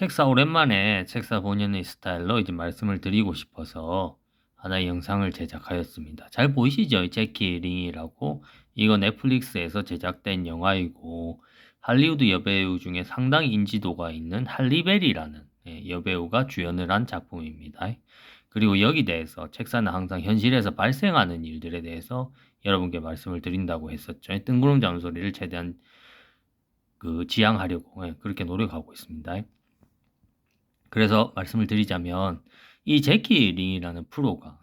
책사 오랜만에 책사 본연의 스타일로 이제 말씀을 드리고 싶어서 하나의 영상을 제작하였습니다. 잘 보이시죠? 제키 링이라고. 이거 넷플릭스에서 제작된 영화이고 할리우드 여배우 중에 상당히 인지도가 있는 할리베리라는 여배우가 주연을 한 작품입니다. 그리고 여기 대해서 책사는 항상 현실에서 발생하는 일들에 대해서 여러분께 말씀을 드린다고 했었죠. 뜬구름 잠소리를 최대한 지양하려고 그렇게 노력하고 있습니다. 그래서 말씀을 드리자면 이 제키 링이라는 프로가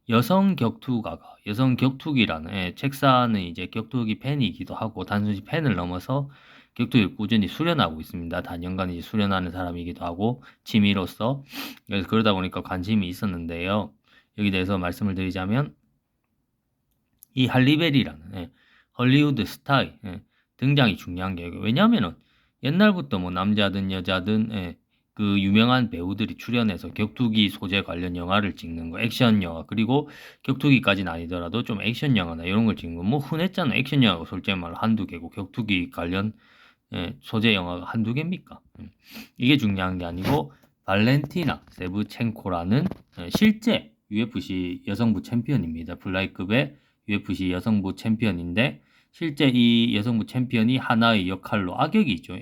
여성 격투가가 여성 격투기라는 책사는 이제 격투기 팬이기도 하고 단순히 팬을 넘어서 격투기를 꾸준히 수련하고 있습니다. 단연간 이제 수련하는 사람이기도 하고 취미로서. 그래서 그러다 보니까 관심이 있었는데요. 여기 대해서 말씀을 드리자면 이 할리베리라는 헐리우드 스타의 등장이 중요한 게, 왜냐하면은 옛날부터 뭐 남자든 여자든 그 유명한 배우들이 출연해서 격투기 소재 관련 영화를 찍는 거, 액션 영화, 그리고 격투기까지는 아니더라도 좀 액션 영화나 이런 걸 찍는 거 뭐 흔했잖아. 액션 영화가 솔직히 말로 한두 개고 격투기 관련 소재 영화가 한두 개입니까? 이게 중요한 게 아니고 발렌티나 세브첸코라는 실제 UFC 여성부 챔피언입니다. 블라이급의 UFC 여성부 챔피언인데 실제 이 여성부 챔피언이 하나의 역할로 악역이 있죠.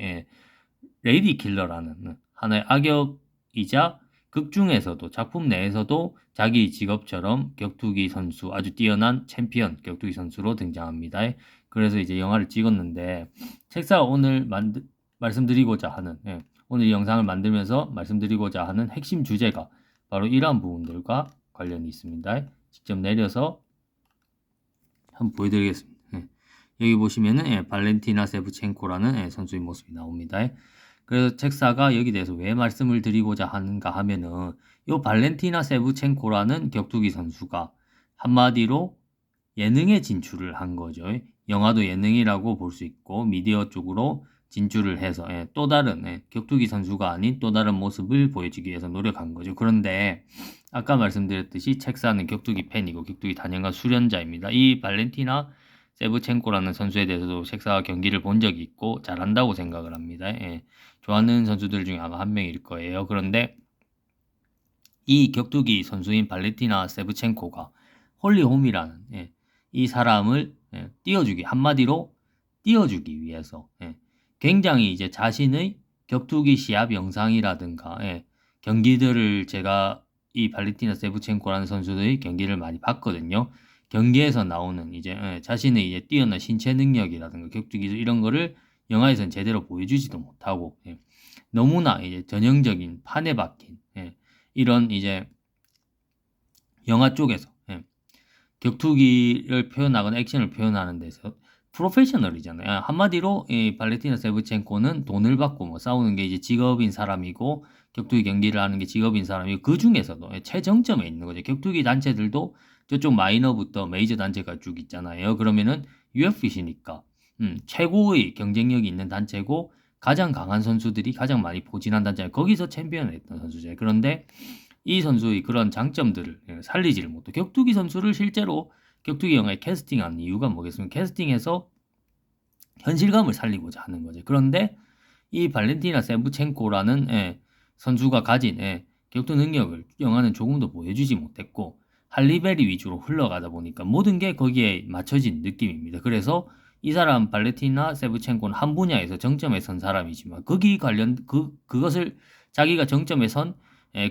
레이디 킬러라는 하나의 악역이자 극 중에서도 작품 내에서도 자기 직업처럼 격투기 선수, 아주 뛰어난 챔피언 격투기 선수로 등장합니다. 그래서 이제 영화를 찍었는데 책사가 오늘 말씀드리고자 하는 오늘 이 영상을 만들면서 말씀드리고자 하는 핵심 주제가 바로 이러한 부분들과 관련이 있습니다. 직접 내려서 한번 보여드리겠습니다. 여기 보시면은 발렌티나 세브첸코라는 선수의 모습이 나옵니다. 그래서 책사가 여기 대해서 왜 말씀을 드리고자 하는가 하면은 이 발렌티나 세브첸코라는 격투기 선수가 한마디로 예능에 진출을 한 거죠. 영화도 예능이라고 볼 수 있고 미디어 쪽으로 진출을 해서 또 다른 격투기 선수가 아닌 또 다른 모습을 보여주기 위해서 노력한 거죠. 그런데 아까 말씀드렸듯이 책사는 격투기 팬이고 격투기 단연간 수련자입니다. 이 발렌티나 세브첸코라는 선수에 대해서도 책사가 경기를 본 적이 있고 잘한다고 생각을 합니다. 좋아하는 선수들 중에 아마 한 명일 거예요. 그런데 이 격투기 선수인 발렌티나 세브첸코가 홀리홈이라는 이 사람을 띄워주기, 한마디로 띄워주기 위해서 굉장히 이제 자신의 격투기 시합 영상이라든가 경기들을 제가 이 발렌티나 세브첸코라는 선수의 경기를 많이 봤거든요. 경기에서 나오는 이제 자신의 이제 뛰어난 신체 능력이라든가 격투 기술 이런 거를 영화에서는 제대로 보여주지도 못하고 너무나 이제 전형적인 판에 박힌 이런 이제 영화 쪽에서 격투기를 표현하거나 액션을 표현하는 데서 프로페셔널이잖아요. 한마디로 이 발렌티나 세브첸코는 돈을 받고 뭐 싸우는 게 이제 직업인 사람이고 격투기 경기를 하는 게 직업인 사람이고 그 중에서도 최정점에 있는 거죠. 격투기 단체들도 저쪽 마이너부터 메이저 단체가 쭉 있잖아요. 그러면은 UFC니까 최고의 경쟁력이 있는 단체고 가장 강한 선수들이 가장 많이 포진한 단체예요. 거기서 챔피언을 했던 선수죠. 그런데 이 선수의 그런 장점들을 살리지를 못해. 격투기 선수를 실제로 격투기 영화에 캐스팅한 이유가 뭐겠습니까? 캐스팅해서 현실감을 살리고자 하는 거죠. 그런데 이 발렌티나 세브첸코라는 선수가 가진 격투 능력을 영화는 조금도 보여주지 못했고 할리베리 위주로 흘러가다 보니까 모든 게 거기에 맞춰진 느낌입니다. 그래서 이 사람 발렌티나 세브첸코는 한 분야에서 정점에 선 사람이지만 거기 관련 그것을 자기가 정점에 선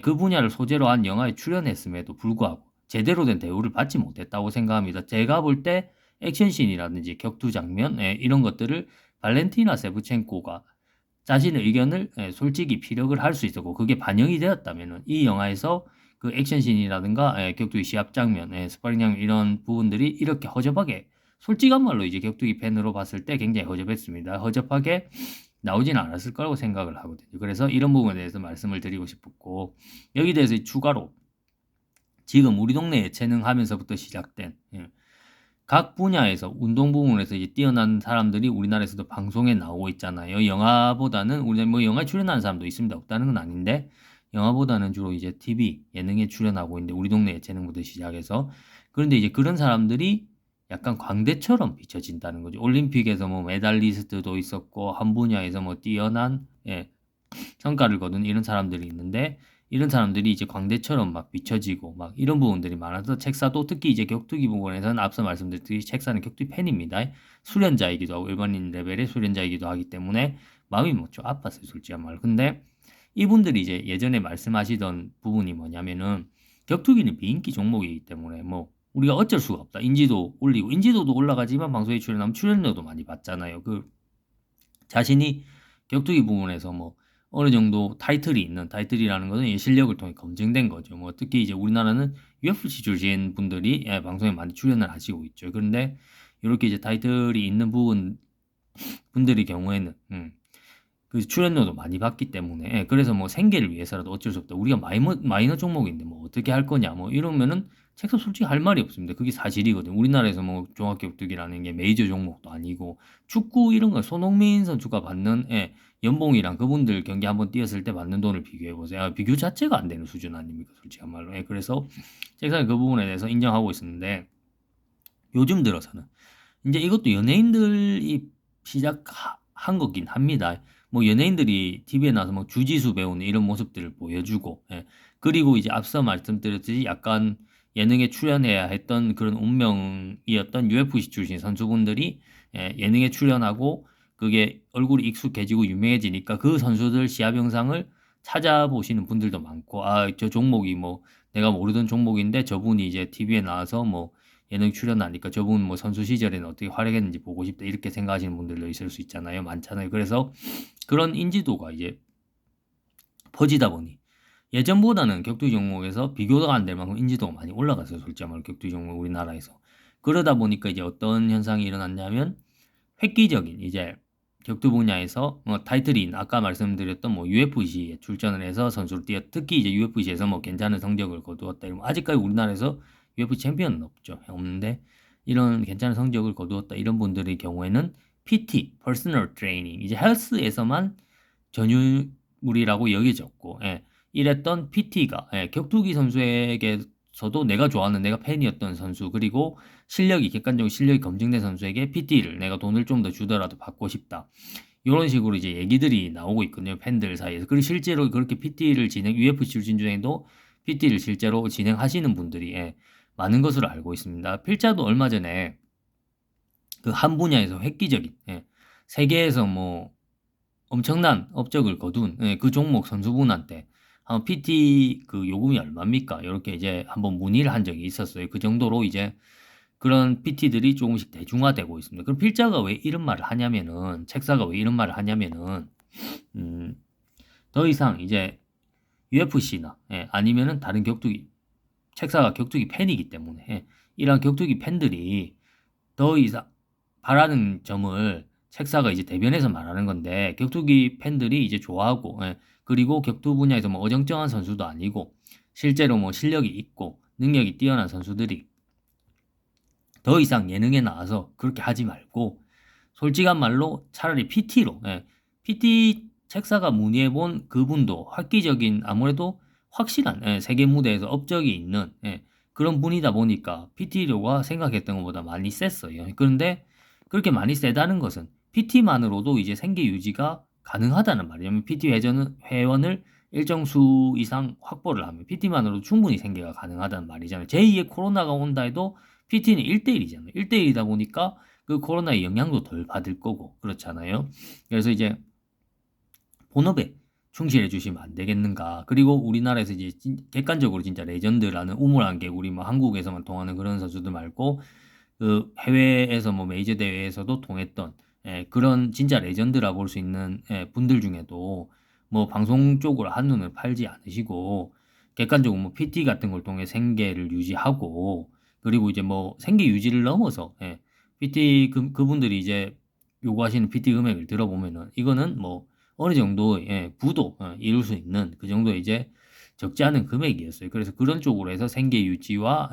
그 분야를 소재로 한 영화에 출연했음에도 불구하고 제대로 된 대우를 받지 못했다고 생각합니다. 제가 볼 때 액션씬이라든지 격투 장면 이런 것들을 발렌티나 세브첸코가 자신의 의견을 솔직히 피력을 할 수 있었고 그게 반영이 되었다면 이 영화에서 그 액션씬이라든가 격투기 시합 장면, 스파링 장면 이런 부분들이 이렇게 허접하게 솔직한 말로 이제 격투기 팬으로 봤을 때 굉장히 허접했습니다. 허접하게 나오진 않았을 거라고 생각을 하거든요. 그래서 이런 부분에 대해서 말씀을 드리고 싶었고 여기 대해서 추가로 지금 우리 동네 예체능 하면서부터 시작된 각 분야에서 운동 부분에서 이제 뛰어난 사람들이 우리나라에서도 방송에 나오고 있잖아요. 영화보다는 우리 뭐 영화에 출연하는 사람도 있습니다. 없다는 건 아닌데 영화보다는 주로 이제 TV 예능에 출연하고 있는데 우리 동네 예체능부터 시작해서 그런데 이제 그런 사람들이 약간 광대처럼 비춰진다는 거죠. 올림픽에서 뭐 메달리스트도 있었고 한 분야에서 뭐 뛰어난 성과를 거둔 이런 사람들이 있는데 이런 사람들이 이제 광대처럼 막 비춰지고 막 이런 부분들이 많아서 책사도 특히 이제 격투기 부분에서는 앞서 말씀드렸듯이 책사는 격투기 팬입니다. 수련자이기도 하고 일반인 레벨의 수련자이기도 하기 때문에 마음이 뭐 좀 아팠어요, 솔직히 말로. 근데 이분들이 이제 예전에 말씀하시던 부분이 뭐냐면은 격투기는 비인기 종목이기 때문에 뭐 우리가 어쩔 수가 없다. 인지도 올리고 인지도도 올라가지만 방송에 출연하면 출연료도 많이 받잖아요. 그 자신이 격투기 부분에서 뭐 어느 정도 타이틀이 있는 타이틀이라는 것은 실력을 통해 검증된 거죠. 뭐 특히 이제 우리나라는 UFC 출신 분들이 방송에 많이 출연을 하시고 있죠. 그런데 이렇게 이제 타이틀이 있는 분들의 경우에는 그 출연료도 많이 받기 때문에 그래서 뭐 생계를 위해서라도 어쩔 수 없다. 우리가 마이너 종목인데 뭐 어떻게 할 거냐 뭐 이러면은 책도 솔직히 할 말이 없습니다. 그게 사실이거든요. 우리나라에서 뭐 종합격투기라는 게 메이저 종목도 아니고 축구 이런 거 손흥민 선수가 받는 연봉이랑 그분들 경기 한번 뛰었을 때 받는 돈을 비교해 보세요. 비교 자체가 안 되는 수준 아닙니까? 솔직히 말로. 그래서 책상이 그 부분에 대해서 인정하고 있었는데 요즘 들어서는 이제 이것도 연예인들이 시작한 거긴 합니다. 뭐 연예인들이 TV에 나와서 뭐 주지수 배우는 이런 모습들을 보여주고, 그리고 이제 앞서 말씀드렸듯이 약간 예능에 출연해야 했던 그런 운명이었던 UFC 출신 선수분들이 예능에 출연하고 그게 얼굴이 익숙해지고 유명해지니까 그 선수들 시합 영상을 찾아보시는 분들도 많고, 아, 저 종목이 뭐 내가 모르던 종목인데 저분이 이제 TV에 나와서 뭐 예능 출연하니까 저분 뭐 선수 시절에는 어떻게 활약했는지 보고 싶다 이렇게 생각하시는 분들도 있을 수 있잖아요. 많잖아요. 그래서 그런 인지도가 이제 퍼지다 보니 예전보다는 격투기 종목에서 비교가 안 될 만큼 인지도가 많이 올라갔어요. 솔직히 말로 격투기 종목 우리나라에서. 그러다 보니까 이제 어떤 현상이 일어났냐면 획기적인 이제 격투 분야에서 타이틀이 있는 아까 말씀드렸던 뭐 UFC에 출전을 해서 선수로 뛰어 특히 이제 UFC에서 뭐 괜찮은 성적을 거두었다 이러면 아직까지 우리나라에서 UFC 챔피언은 없죠. 없는데 이런 괜찮은 성적을 거두었다 이런 분들의 경우에는 PT, Personal Training 이제 헬스에서만 전유물이라고 여겨졌고 이랬던 PT가 격투기 선수에게서도 내가 좋아하는 내가 팬이었던 선수 그리고 실력이 객관적으로 실력이 검증된 선수에게 PT를 내가 돈을 좀 더 주더라도 받고 싶다. 이런 식으로 이제 얘기들이 나오고 있거든요. 팬들 사이에서. 그리고 실제로 그렇게 PT를 UFC 출신 중에도 PT를 실제로 진행하시는 분들이 많은 것으로 알고 있습니다. 필자도 얼마 전에 그 한 분야에서 획기적인 세계에서 뭐 엄청난 업적을 거둔 그 종목 선수분한테 PT 그 요금이 얼마입니까? 이렇게 이제 한번 문의를 한 적이 있었어요. 그 정도로 이제 그런 PT들이 조금씩 대중화되고 있습니다. 그럼 필자가 왜 이런 말을 하냐면은 책사가 왜 이런 말을 하냐면은 더 이상 이제 UFC나 아니면은 다른 격투기 책사가 격투기 팬이기 때문에 이런 격투기 팬들이 더 이상 바라는 점을 책사가 이제 대변해서 말하는 건데 격투기 팬들이 이제 좋아하고 그리고 격투 분야에서 뭐 어정쩡한 선수도 아니고 실제로 뭐 실력이 있고 능력이 뛰어난 선수들이 더 이상 예능에 나와서 그렇게 하지 말고 솔직한 말로 차라리 PT로 PT 책사가 문의해본 그분도 획기적인 아무래도 확실한 세계 무대에서 업적이 있는 그런 분이다 보니까 PT료가 생각했던 것보다 많이 셌어요. 그런데 그렇게 많이 세다는 것은 PT만으로도 이제 생계 유지가 가능하다는 말이에요. PT 회원을 일정 수 이상 확보를 하면 PT만으로도 충분히 생계가 가능하다는 말이잖아요. 제2의 코로나가 온다 해도 PT는 1대1이잖아요. 1대1이다 보니까 그 코로나의 영향도 덜 받을 거고 그렇잖아요. 그래서 이제 본업에 충실해 주시면 안 되겠는가. 그리고 우리나라에서 이제 객관적으로 진짜 레전드라는 우물한 개 우리 뭐 한국에서만 통하는 그런 선수들 말고 그 해외에서 뭐 메이저 대회에서도 통했던 그런 진짜 레전드라 볼 수 있는 분들 중에도 뭐 방송 쪽으로 한눈을 팔지 않으시고 객관적으로 뭐 PT 같은 걸 통해 생계를 유지하고 그리고 이제 뭐 생계 유지를 넘어서 PT 그분들이 이제 요구하시는 PT 금액을 들어보면은 이거는 뭐 어느 정도 부도 이룰 수 있는 그 정도 이제 적지 않은 금액이었어요. 그래서 그런 쪽으로 해서 생계 유지와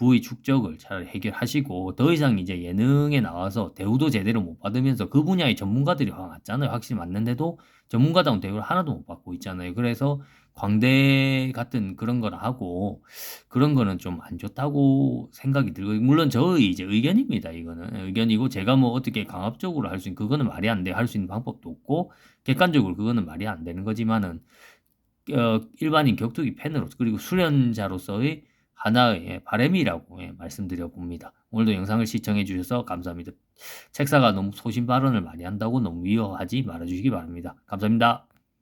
부의 축적을 차라리 해결하시고 더 이상 이제 예능에 나와서 대우도 제대로 못 받으면서 그 분야의 전문가들이 왔잖아요. 확실히 맞는데도 전문가다운 대우를 하나도 못 받고 있잖아요. 그래서 광대 같은 그런 걸 하고 그런 거는 좀 안 좋다고 생각이 들고 물론 저의 이제 의견입니다. 이거는 의견이고 제가 뭐 어떻게 강압적으로 할 수 있는 그거는 말이 안 돼요. 할 수 있는 방법도 없고 객관적으로 그거는 말이 안 되는 거지만은 일반인 격투기 팬으로서 그리고 수련자로서의 하나의 바람이라고 말씀드려 봅니다. 오늘도 영상을 시청해 주셔서 감사합니다. 책사가 너무 소신 발언을 많이 한다고 너무 위협하지 말아 주시기 바랍니다. 감사합니다.